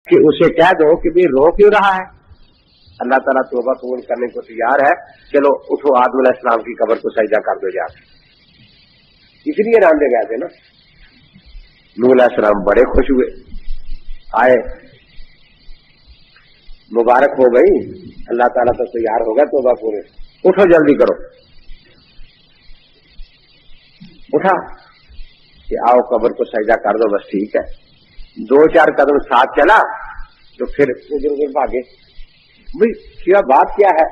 کہ اسے کہہ دو کہ بھئی رو کیوں رہا ہے؟ اللہ تعالیٰ توبہ قبول کرنے کو تیار ہے، چلو اٹھو آدم علیہ السلام کی قبر کو سجدہ کر دو جا کے۔ اس لیے راندے گئے تھے نا۔ نوح علیہ السلام بڑے خوش ہوئے، آئے، مبارک ہو گئی، اللہ تعالیٰ تو تیار ہوگا توبہ پورے، اٹھو جلدی کرو۔ اٹھا کہ آؤ قبر کو سجدہ کر دو، بس ٹھیک ہے۔ دو چار قدم ساتھ چلا تو پھر ادھر ادھر بھاگے۔ بھئی کیا بات کیا ہے؟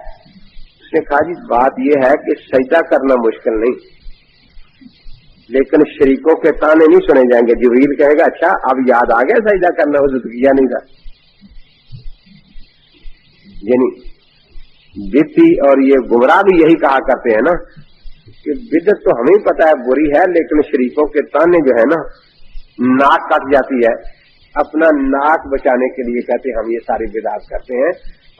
اس نے کہا جی بات یہ ہے کہ سجدہ کرنا مشکل نہیں، لیکن شریکوں کے تانے نہیں سنے جائیں گے۔ جبریل کہے گا اچھا اب یاد آ گیا سجدہ کرنا، وہ کیا نہیں تھا۔ یعنی بدتی اور یہ گمراہ بھی یہی کہا کرتے ہیں نا کہ بدت تو ہمیں پتہ ہے بری ہے، لیکن شریکوں کے تانے جو ہے نا، ناک کٹ جاتی ہے، اپنا ناک بچانے کے لیے کہتے ہیں ہم یہ ساری بدعات کرتے ہیں،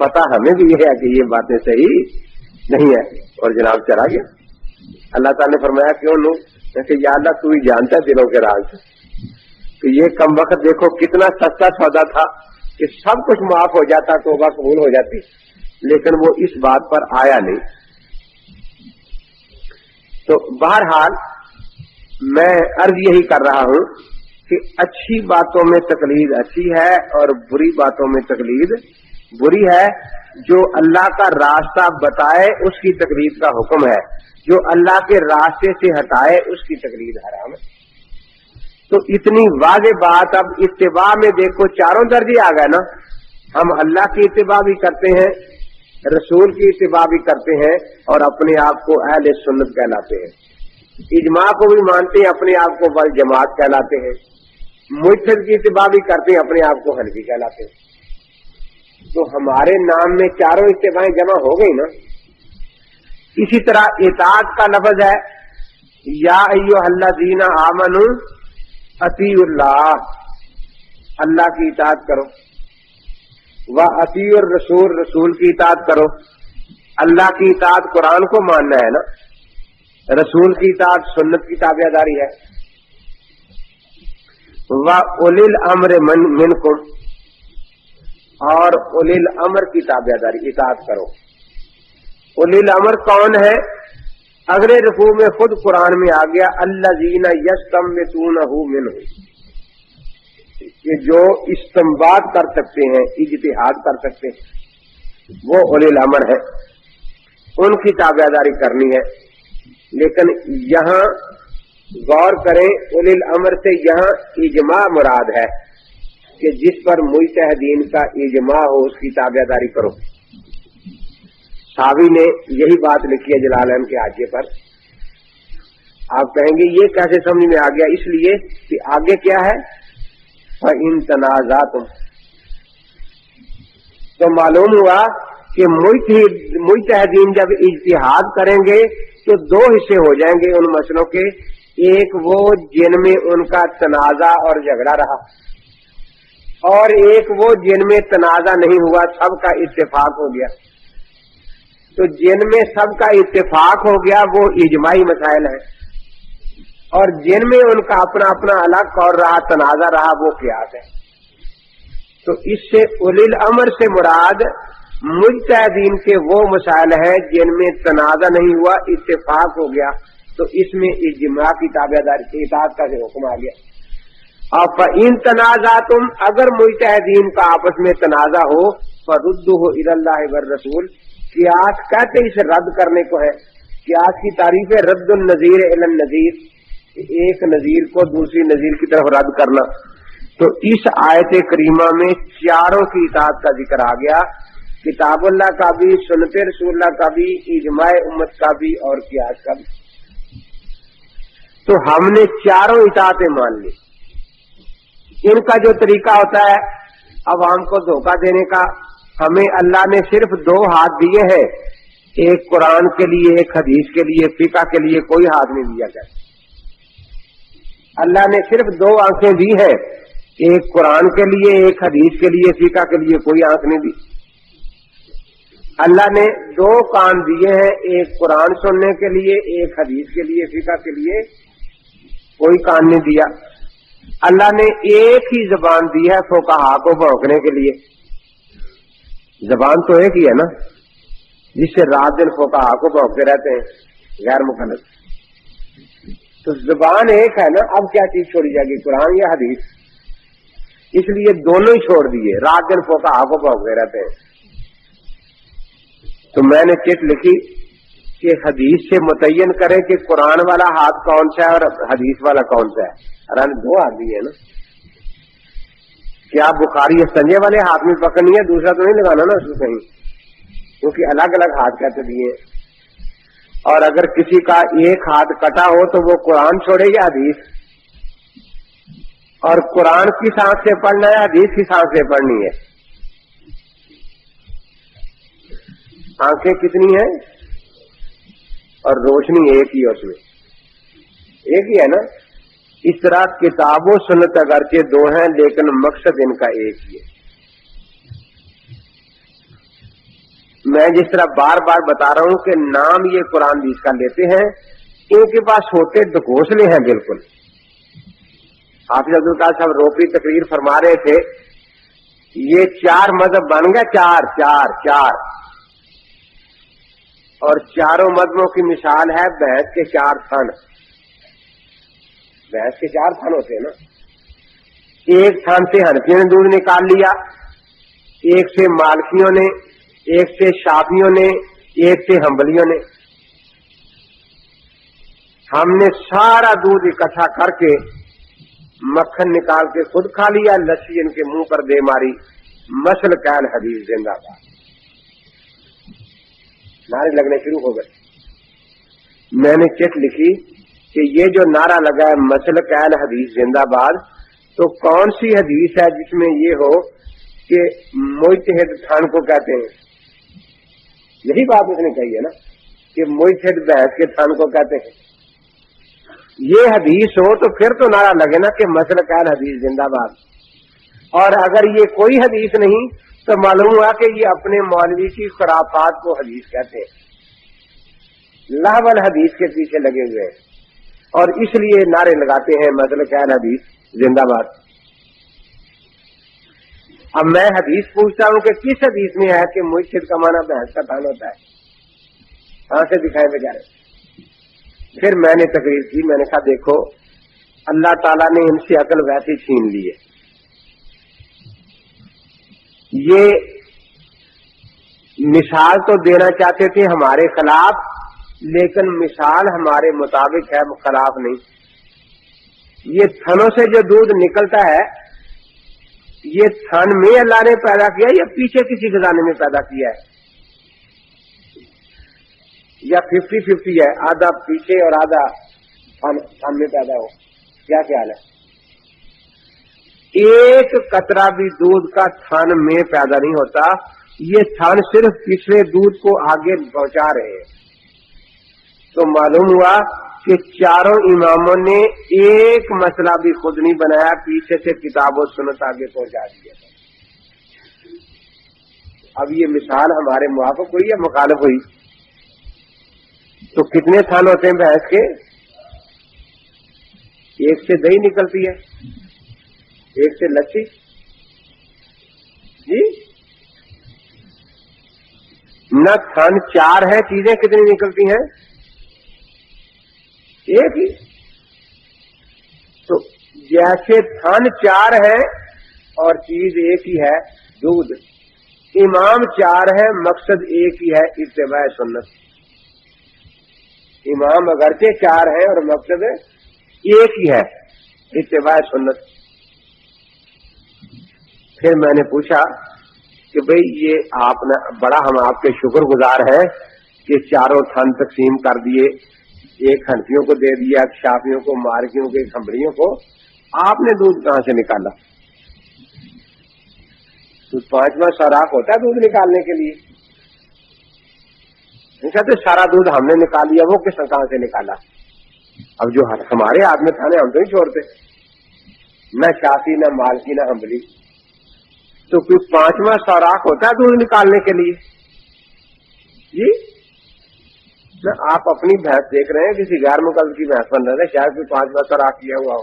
پتہ ہمیں بھی یہ ہے کہ یہ باتیں صحیح نہیں ہے، اور جناب چلا گیا۔ اللہ تعالیٰ نے فرمایا کیوں نو؟ کہ یا اللہ تو ہی جانتا ہے دلوں کے راز، کہ یہ کم وقت دیکھو کتنا سستا سودا تھا کہ سب کچھ معاف ہو جاتا، توبہ قبول ہو جاتی، لیکن وہ اس بات پر آیا نہیں۔ تو بہرحال میں عرض یہی کر رہا ہوں کہ اچھی باتوں میں تقلید اچھی ہے اور بری باتوں میں تقلید بری ہے۔ جو اللہ کا راستہ بتائے اس کی تقلید کا حکم ہے، جو اللہ کے راستے سے ہٹائے اس کی تقلید حرام ہے۔ تو اتنی واضح بات، اب اتباع میں دیکھو چاروں درجے آ گئے نا۔ ہم اللہ کی اتباع بھی کرتے ہیں، رسول کی اتباع بھی کرتے ہیں، اور اپنے آپ کو اہل سنت کہلاتے ہیں، اجماع کو بھی مانتے ہیں، اپنے آپ کو والجماعت کہلاتے ہیں، مجتہد کی اتباع بھی کرتے ہیں، اپنے آپ کو حنفی کہلاتے ہیں۔ تو ہمارے نام میں چاروں اتباعیں جمع ہو گئی نا۔ اسی طرح اطاعت کا لفظ ہے، یا ایھا الذین آمنوا اطیعوا اللہ، اللہ کی اطاعت کرو، واطیعوا الرسول، رسول کی اطاعت کرو۔ اللہ کی اطاعت قرآن کو ماننا ہے نا، رسول کی اطاعت سنت کی تابعداری ہے۔ وَأُولِي الْأَمْرِ مِنْکُمْ، اور اولی الامر کی تابعداری اطاعت کرو۔ اولی الامر کون ہے؟ اگلے رکوع میں خود قرآن میں آ گیا الذین یستنبطونہ منہ، کہ جو استنباط کر سکتے ہیں، اجتہاد کر سکتے ہیں، وہ اولی الامر ہے، ان کی تابعداری کرنی ہے۔ لیکن یہاں غور کریں، اولی الامر سے یہاں اجماع مراد ہے کہ جس پر مجتہدین کا اجماع ہو اس کی تابعداری کرو۔ صحابی نے یہی بات لکھی ہے جلالین کے حاشیے پر۔ آپ کہیں گے یہ کیسے سمجھ میں آ گیا؟ اس لیے کہ آگے کیا ہے، فَإِن تَنَازَعْتُمْ، تو معلوم ہوا کہ مجتہدین جب اجتہاد کریں گے تو دو حصے ہو جائیں گے ان مسئلوں کے، ایک وہ جن میں ان کا تنازع اور جھگڑا رہا، اور ایک وہ جن میں تنازع نہیں ہوا، سب کا اتفاق ہو گیا۔ تو جن میں سب کا اتفاق ہو گیا وہ اجماعی مسائل ہیں، اور جن میں ان کا اپنا اپنا الگ قول رہا، تنازع رہا، وہ قیاس ہے۔ تو اس سے اولی الامر سے مراد مجتہدین کے وہ مسائل ہیں جن میں تنازع نہیں ہوا، اتفاق ہو گیا، تو اس میں اجماع کی تابعداری، اطاعت کا حکم آ گیا۔ اور فَإِن تَنَازَعْتُمْ، اگر مجتہدین کا آپس میں تنازع ہو، فَرُدُّوهُ إِلَى اللَّهِ وَالرَّسُولِ، قیاس کہتے اسے رد کرنے کو ہے۔ قیاس کی تعریف ہے رد النظیر الی النظیر، ایک نظیر کو دوسری نظیر کی طرف رد کرنا۔ تو اس آیت کریمہ میں چاروں کی اطاعت کا ذکر آ گیا، کتاب اللہ کا بھی، سنت رسول اللہ کا بھی، اجماع امت کا بھی، اور قیاس کا بھی۔ تو ہم نے چاروں اطاعتیں مان لی۔ ان کا جو طریقہ ہوتا ہے عوام کو دھوکہ دینے کا، ہمیں اللہ نے صرف دو ہاتھ دیے ہیں، ایک قرآن کے لیے، ایک حدیث کے لیے، فقہ کے لیے کوئی ہاتھ نہیں دیا گیا۔ اللہ نے صرف دو آنکھیں دی ہیں، ایک قرآن کے لیے، ایک حدیث کے لیے، فقہ کے لیے کوئی آنکھ نہیں دی۔ اللہ نے دو کان دیے ہیں، ایک قرآن سننے کے لیے، ایک حدیث کے لیے، فقہ کے لیے کوئی کان نہیں دیا۔ اللہ نے ایک ہی زبان دی ہے فقہا کو بھونکنے کے لیے. زبان تو ایک ہی ہے نا جس سے رات دن فقہا کو بھونکتے رہتے ہیں غیر مکلف. تو زبان ایک ہے نا. اب کیا چیز چھوڑی جائے گی, قرآن یا حدیث؟ اس لیے دونوں ہی چھوڑ دیے, رات دن فقہا کو بھونکتے رہتے ہیں. تو میں نے چٹ لکھی کہ حدیث سے متعین کریں کہ قرآن والا ہاتھ کون سا ہے اور حدیث والا کون سا ہے. ارے دو آدمی ہے نا. کیا بخاری سنجے والے ہاتھ میں پکڑنی ہے, دوسرا تو نہیں لگانا نا اس کو کہیں, کیونکہ الگ الگ ہاتھ کہتے دیے. اور اگر کسی کا ایک ہاتھ کٹا ہو تو وہ قرآن چھوڑے یا حدیث؟ اور قرآن کی سانس سے پڑھنا ہے, حدیث کی سانس سے پڑھنی ہے. آنکھیں کتنی ہیں اور روشنی ایک ہی ہے, اس میں ایک ہی ہے نا. اس طرح کتاب و سنت اگرچہ دو ہیں لیکن مقصد ان کا ایک ہی ہے. میں جس طرح بار بار بتا رہا ہوں کہ نام یہ قرآن حدیث کا لیتے ہیں, ان کے پاس ہوتے ڈھکوسلے ہیں بالکل. حافظ عبد القادر صاحب روپی تقریر فرما رہے تھے, یہ 4 مذہب بن گئے, چار اور چاروں مذہبوں کی مثال ہے بھینس کے 4 تھن. بھینس کے 4 تھن ہوتے ہیں نا. ایک تھن سے حنفیوں نے دودھ نکال لیا, ایک سے مالکیوں نے, ایک سے شافیوں نے, ایک سے حنبلیوں نے. ہم نے سارا دودھ اکٹھا کر کے مکھن نکال کے خود کھا لیا, لسی ان کے منہ پر دے ماری. مسل کین حدیث زندہ باد, نعرے لگنے شروع ہو گئے. میں نے چٹ لکھی کہ یہ جو نعرہ لگا ہے مسل کین حدیث زندہ باد, تو کون سی حدیث ہے جس میں یہ ہو کہ مجتہد تھن کو کہتے ہیں؟ یہی بات اس نے کہی ہے نا کہ مجتہد بحث کے تھن کو کہتے ہیں. یہ حدیث ہو تو پھر تو نعرہ لگے نا کہ مسل کین حدیث زندہ باد. اور اگر یہ کوئی حدیث نہیں تو معلوم ہوا کہ یہ اپنے مولوی کی خرافات کو حدیث کہتے ہیں, لہول حدیث کے پیچھے لگے ہوئے ہیں, اور اس لیے نعرے لگاتے ہیں مسل کین حدیث زندہ باد. اب میں حدیث پوچھتا ہوں کہ کس حدیث میں ہے کہ مجتہد کا معنی بحث کا تھن ہوتا ہے؟ کہاں سے دکھائے بیچارے. پھر میں نے تقریر کی, میں نے کہا دیکھو اللہ تعالیٰ نے ان سے عقل ویسی چھین لی ہے. یہ مثال تو دینا چاہتے تھے ہمارے خلاف, لیکن مثال ہمارے مطابق ہے, خلاف نہیں. یہ تھنوں سے جو دودھ نکلتا ہے یہ تھن میں اللہ نے پیدا کیا یا پیچھے کسی خزانے میں پیدا کیا ہے, یا 50-50 ہے, آدھا پیچھے اور آدھا تھن میں پیدا ہو؟ کیا خیال ہے؟ ایک قطرہ بھی دودھ کا تھن میں پیدا نہیں ہوتا, یہ تھن صرف پچھلے دودھ کو آگے پہنچا رہے ہیں. تو معلوم ہوا کہ چاروں اماموں نے ایک مسئلہ بھی خود نہیں بنایا, پیچھے سے کتاب و سنت آگے پہنچا دیا. اب یہ مثال ہمارے موافق ہوئی یا مخالف ہوئی؟ تو کتنے تھن ہوتے ہیں بھینس کے؟ ایک سے دہی نکلتی ہے, ایک سے لسی. جی نہ تھن 4 ہے, چیزیں کتنی نکلتی ہیں؟ ایک ہی. تو جیسے تھن 4 ہے اور چیز ایک ہی ہے دودھ, امام 4 ہے مقصد ایک ہی ہے اتباع سنت. امام اگرچہ 4 ہے اور مقصد ایک ہی ہے اتباع سنت. پھر میں نے پوچھا کہ بھئی یہ آپ نے بڑا, ہم آپ کے شکر گزار ہیں کہ چاروں تھن تقسیم کر دیے, ایک حنفیوں کو دے دیا, شافیوں کو, مالکیوں کو, حنبلیوں کو, آپ نے دودھ کہاں سے نکالا؟ تو 5واں سوراخ ہوتا ہے دودھ نکالنے کے لیے. نہیں کہتے سارا دودھ ہم نے نکال لیا, وہ کس کہاں سے نکالا؟ اب جو ہمارے ہاتھ میں تھا ہم تو نہیں چھوڑتے, نہ شافی, نہ مالکی, نہ حنبلی. تو کوئی 5واں سوراخ ہوتا ہے دودھ نکالنے کے لیے؟ جی نہ آپ اپنی بحث دیکھ رہے ہیں, کسی غیر مقلد کی بحث بن رہے ہیں, شاید کوئی 5واں سوراخ کیا ہوا ہو.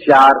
4।